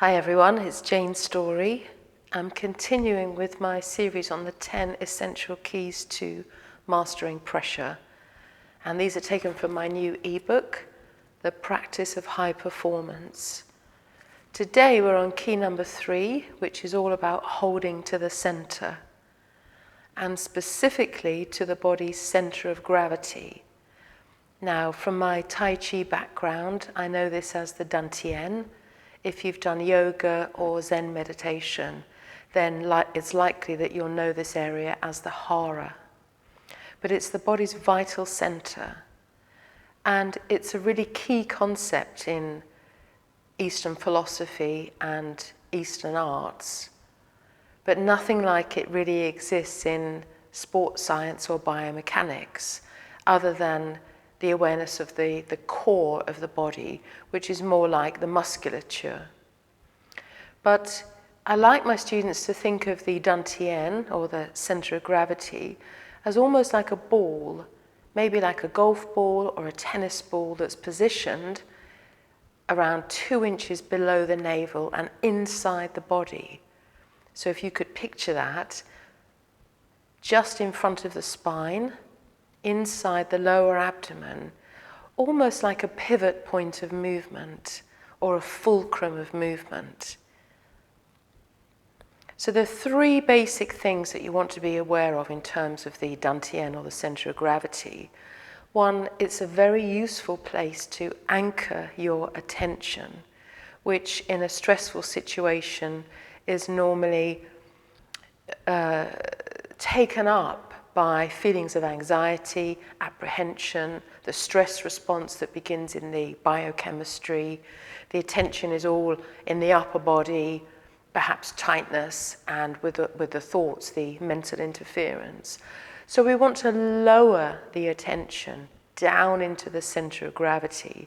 Hi everyone, it's Jane's story. I'm continuing with my series on the 10 essential keys to mastering pressure. And these are taken from my new ebook, The Practice of High Performance. Today we're on key number 3, which is all about holding to the center, and specifically to the body's center of gravity. Now, from my Tai Chi background, I know this as the Dantian. If you've done yoga or Zen meditation, then it's likely that you'll know this area as the hara. But it's the body's vital center. And it's a really key concept in Eastern philosophy and Eastern arts. But nothing like it really exists in sports science or biomechanics, other than the awareness of the core of the body, which is more like the musculature. But I like my students to think of the Dantian, or the center of gravity, as almost like a ball, maybe like a golf ball or a tennis ball that's positioned around 2 inches below the navel and inside the body. So if you could picture that, just in front of the spine, inside the lower abdomen, almost like a pivot point of movement or a fulcrum of movement. So there are 3 basic things that you want to be aware of in terms of the Dantian, or the center of gravity. One, it's a very useful place to anchor your attention, which in a stressful situation is normally taken up by feelings of anxiety, apprehension, the stress response that begins in the biochemistry. The attention is all in the upper body, perhaps tightness, and with the thoughts, the mental interference. So we want to lower the attention down into the center of gravity.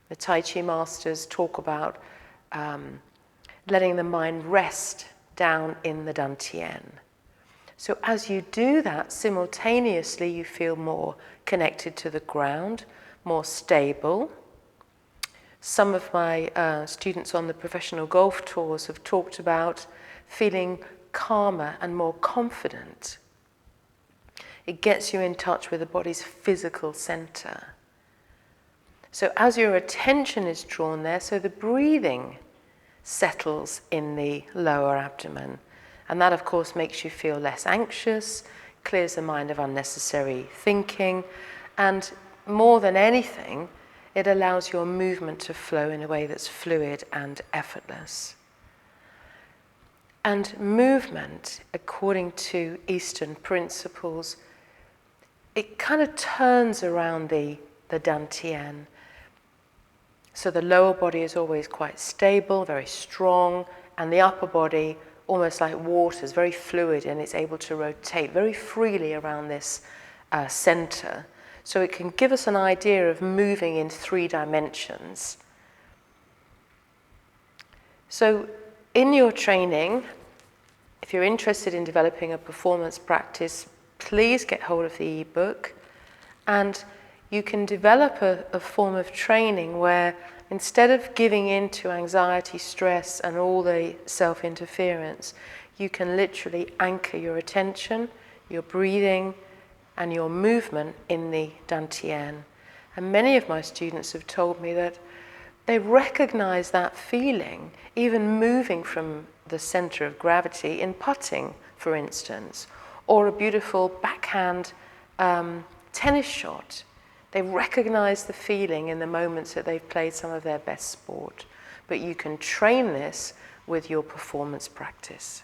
The Tai Chi masters talk about letting the mind rest down in the Dantian. So as you do that, simultaneously you feel more connected to the ground, more stable. Some of my students on the professional golf tours have talked about feeling calmer and more confident. It gets you in touch with the body's physical center. So as your attention is drawn there, so the breathing settles in the lower abdomen. And that, of course, makes you feel less anxious, clears the mind of unnecessary thinking, and more than anything, it allows your movement to flow in a way that's fluid and effortless. And movement, according to Eastern principles, it kind of turns around the Dantian. So the lower body is always quite stable, very strong, and the upper body, almost like water, is very fluid, and it's able to rotate very freely around this center. So it can give us an idea of moving in 3 dimensions. So in your training, if you're interested in developing a performance practice, please get hold of the ebook, and you can develop a form of training where instead of giving in to anxiety, stress, and all the self-interference, you can literally anchor your attention, your breathing, and your movement in the Dantian. And many of my students have told me that they recognize that feeling, even moving from the center of gravity in putting, for instance, or a beautiful backhand tennis shot. They recognize the feeling in the moments that they've played some of their best sport. But you can train this with your performance practice.